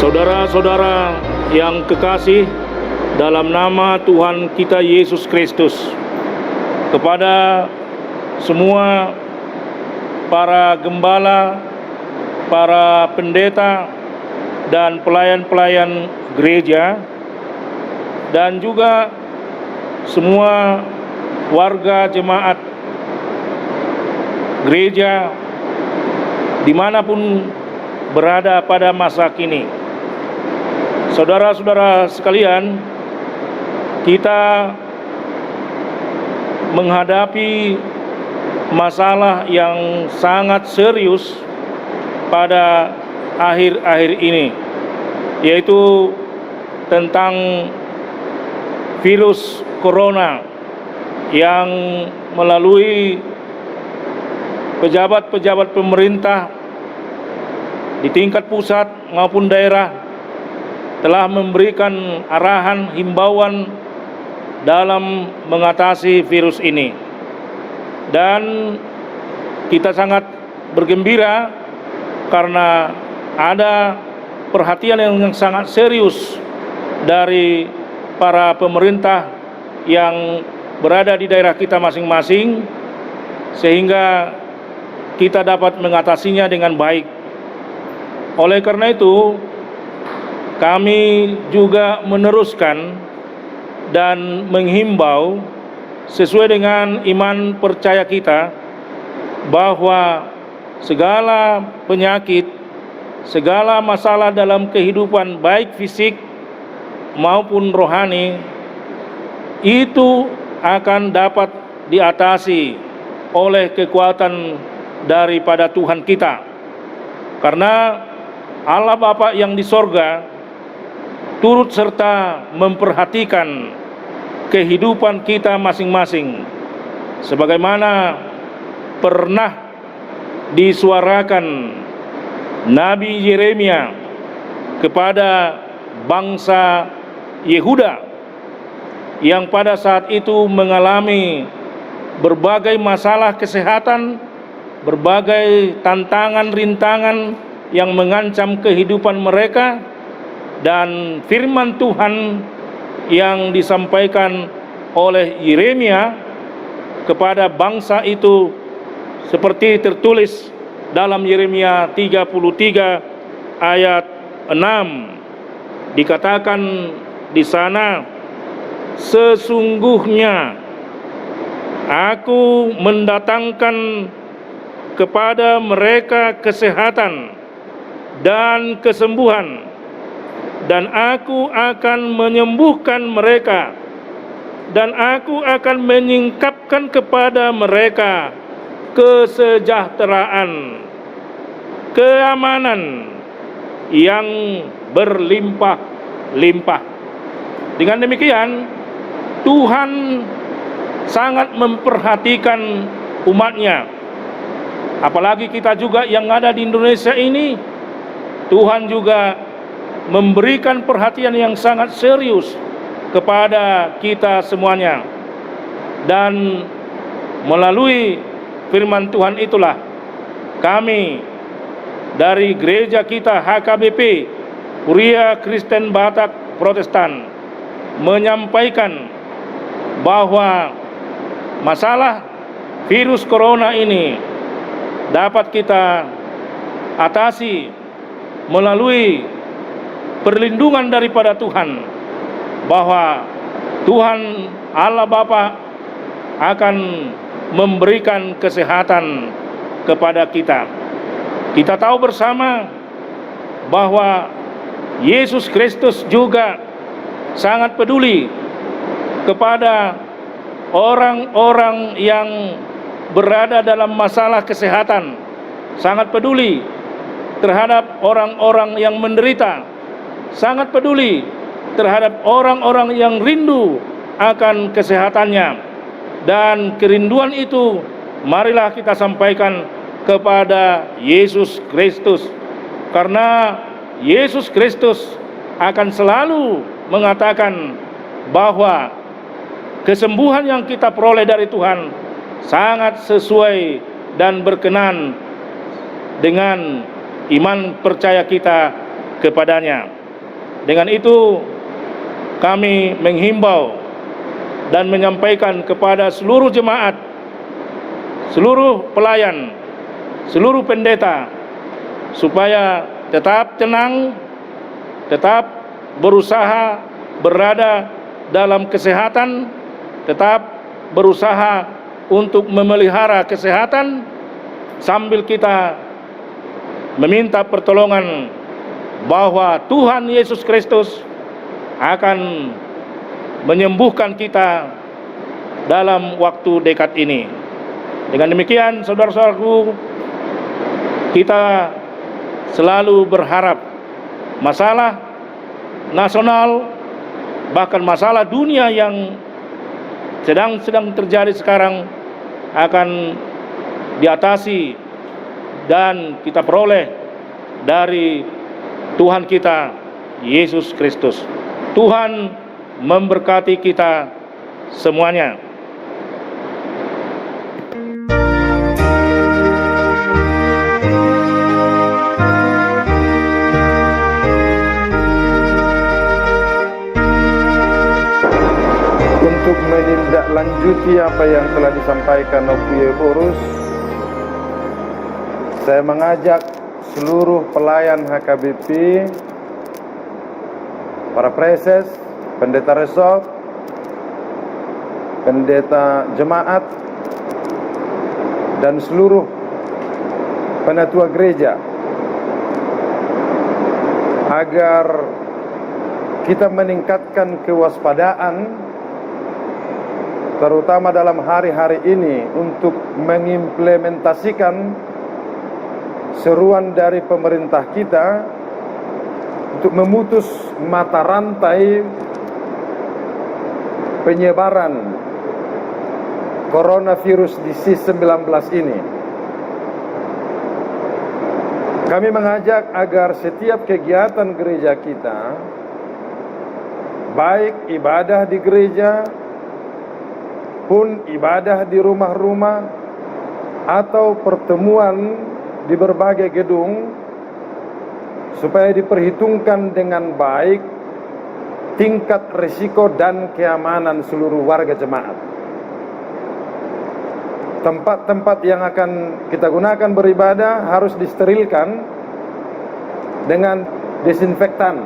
Saudara-saudara yang kekasih, dalam nama Tuhan kita Yesus Kristus, kepada semua para gembala, para pendeta, dan pelayan-pelayan gereja, dan juga semua warga jemaat gereja dimanapun berada pada masa kini. Saudara-saudara sekalian, kita menghadapi masalah yang sangat serius pada akhir-akhir ini, yaitu tentang virus corona yang melalui pejabat-pejabat pemerintah di tingkat pusat maupun daerah telah memberikan arahan himbauan dalam mengatasi virus ini. Dan kita sangat bergembira karena ada perhatian yang sangat serius dari para pemerintah yang berada di daerah kita masing-masing, sehingga kita dapat mengatasinya dengan baik. Oleh karena itu, kami juga meneruskan dan menghimbau sesuai dengan iman percaya kita bahwa segala penyakit, segala masalah dalam kehidupan baik fisik maupun rohani itu akan dapat diatasi oleh kekuatan daripada Tuhan kita. Karena Allah Bapa yang di sorga turut serta memperhatikan kehidupan kita masing-masing, sebagaimana pernah disuarakan Nabi Yeremia kepada bangsa Yehuda yang pada saat itu mengalami berbagai masalah kesehatan, berbagai tantangan, rintangan yang mengancam kehidupan mereka. Dan firman Tuhan yang disampaikan oleh Yeremia kepada bangsa itu seperti tertulis dalam Yeremia 33 ayat 6. Dikatakan di sana, sesungguhnya aku mendatangkan kepada mereka kesehatan dan kesembuhan, dan aku akan menyembuhkan mereka, dan aku akan menyingkapkan kepada mereka kesejahteraan, keamanan yang berlimpah-limpah. Dengan demikian, Tuhan sangat memperhatikan umatnya. Apalagi kita juga yang ada di Indonesia ini, Tuhan juga memberikan perhatian yang sangat serius kepada kita semuanya. Dan melalui firman Tuhan itulah kami dari gereja kita HKBP, Kuria Kristen Batak Protestan, menyampaikan bahwa masalah virus corona ini dapat kita atasi melalui perlindungan daripada Tuhan, bahwa Tuhan Allah Bapa akan memberikan kesehatan kepada kita. Kita tahu bersama bahwa Yesus Kristus juga sangat peduli kepada orang-orang yang berada dalam masalah kesehatan, sangat peduli terhadap orang-orang yang menderita, sangat peduli terhadap orang-orang yang rindu akan kesehatannya. Dan kerinduan itu marilah kita sampaikan kepada Yesus Kristus, karena Yesus Kristus akan selalu mengatakan bahwa kesembuhan yang kita peroleh dari Tuhan sangat sesuai dan berkenan dengan iman percaya kita kepadanya. Dengan itu kami menghimbau dan menyampaikan kepada seluruh jemaat, seluruh pelayan, seluruh pendeta, supaya tetap tenang, tetap berusaha berada dalam kesehatan, tetap berusaha untuk memelihara kesehatan, sambil kita meminta pertolongan bahwa Tuhan Yesus Kristus akan menyembuhkan kita dalam waktu dekat ini. Dengan demikian, saudara-saudaraku, kita selalu berharap masalah nasional, bahkan masalah dunia yang sedang terjadi sekarang akan diatasi dan kita peroleh dari Tuhan kita Yesus Kristus. Tuhan memberkati kita semuanya. Untuk menindaklanjuti apa yang telah disampaikan Opuye Borus, saya mengajak seluruh pelayan HKBP, para preses, pendeta resort, pendeta jemaat, dan seluruh penatua gereja agar kita meningkatkan kewaspadaan, terutama dalam hari-hari ini, untuk mengimplementasikan seruan dari pemerintah kita untuk memutus mata rantai penyebaran coronavirus disease 19 ini. Kami mengajak agar setiap kegiatan gereja kita, baik ibadah di gereja pun ibadah di rumah-rumah atau pertemuan di berbagai gedung, supaya diperhitungkan dengan baik tingkat risiko dan keamanan seluruh warga jemaat. Tempat-tempat yang akan kita gunakan beribadah harus disterilkan dengan desinfektan.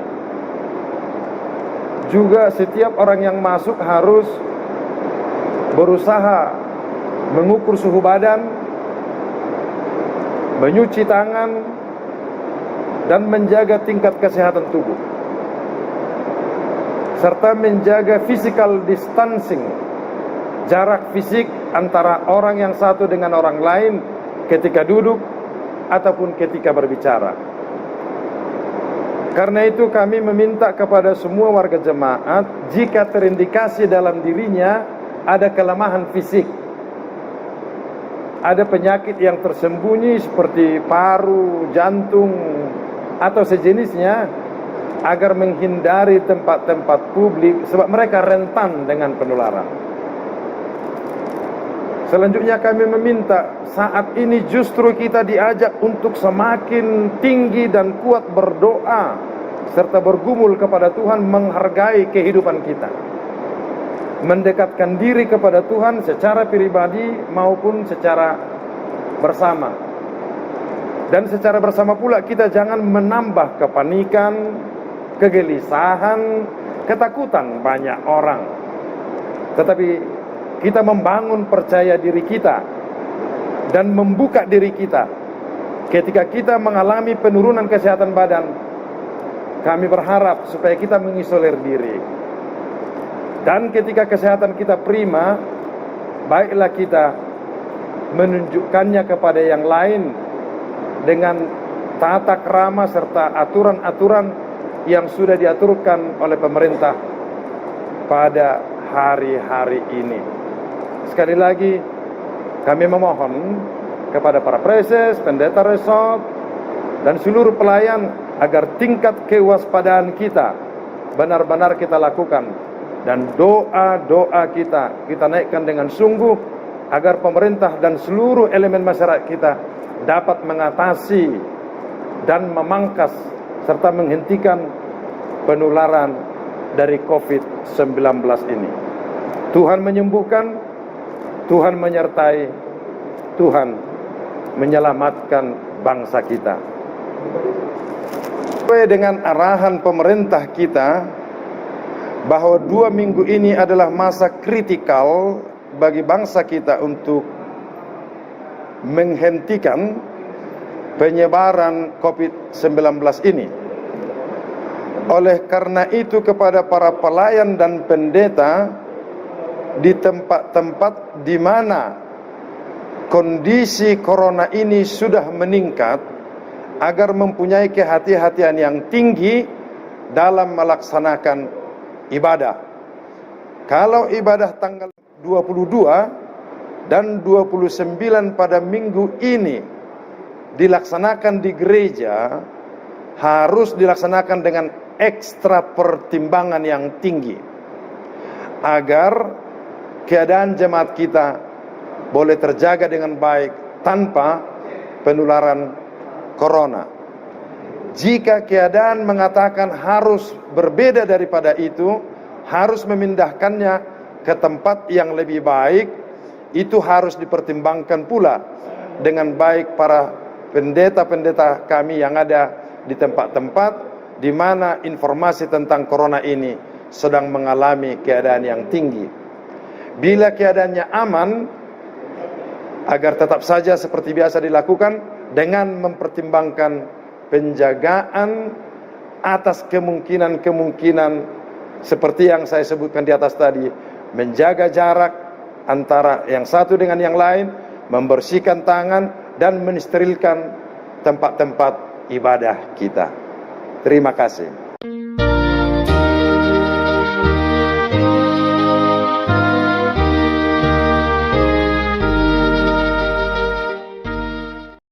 Juga setiap orang yang masuk harus berusaha mengukur suhu badan, menyuci tangan, dan menjaga tingkat kesehatan tubuh, serta menjaga physical distancing, jarak fisik antara orang yang satu dengan orang lain ketika duduk ataupun ketika berbicara. Karena itu kami meminta kepada semua warga jemaat, jika terindikasi dalam dirinya ada kelemahan fisik, ada penyakit yang tersembunyi seperti paru, jantung, atau sejenisnya, agar menghindari tempat-tempat publik sebab mereka rentan dengan penularan. Selanjutnya kami meminta, saat ini justru kita diajak untuk semakin tinggi dan kuat berdoa serta bergumul kepada Tuhan, menghargai kehidupan kita, mendekatkan diri kepada Tuhan secara pribadi maupun secara bersama. Dan secara bersama pula kita jangan menambah kepanikan, kegelisahan, ketakutan banyak orang, tetapi kita membangun percaya diri kita dan membuka diri kita. Ketika kita mengalami penurunan kesehatan badan, kami berharap supaya kita mengisolir diri. Dan ketika kesehatan kita prima, baiklah kita menunjukkannya kepada yang lain dengan tata krama serta aturan-aturan yang sudah diaturkan oleh pemerintah pada hari-hari ini. Sekali lagi, kami memohon kepada para preses, pendeta resort, dan seluruh pelayan agar tingkat kewaspadaan kita benar-benar kita lakukan, dan doa-doa kita naikkan dengan sungguh agar pemerintah dan seluruh elemen masyarakat kita dapat mengatasi dan memangkas serta menghentikan penularan dari COVID-19 ini. Tuhan menyembuhkan, Tuhan menyertai, Tuhan menyelamatkan bangsa kita. Sesuai dengan arahan pemerintah kita bahwa 2 minggu ini adalah masa kritikal bagi bangsa kita untuk menghentikan penyebaran COVID-19 ini. Oleh karena itu, kepada para pelayan dan pendeta di tempat-tempat di mana kondisi corona ini sudah meningkat, agar mempunyai kehati-hatian yang tinggi dalam melaksanakan ibadah. Kalau ibadah tanggal 22 dan 29 pada minggu ini dilaksanakan di gereja, harus dilaksanakan dengan ekstra pertimbangan yang tinggi agar keadaan jemaat kita boleh terjaga dengan baik tanpa penularan corona. Jika keadaan mengatakan harus berbeda daripada itu, harus memindahkannya ke tempat yang lebih baik, itu harus dipertimbangkan pula dengan baik para pendeta-pendeta kami yang ada di tempat-tempat di mana informasi tentang corona ini sedang mengalami keadaan yang tinggi. Bila keadaannya aman, agar tetap saja seperti biasa dilakukan dengan mempertimbangkan penjagaan atas kemungkinan-kemungkinan seperti yang saya sebutkan di atas tadi, menjaga jarak antara yang satu dengan yang lain, membersihkan tangan, dan mensterilkan tempat-tempat ibadah kita. Terima kasih.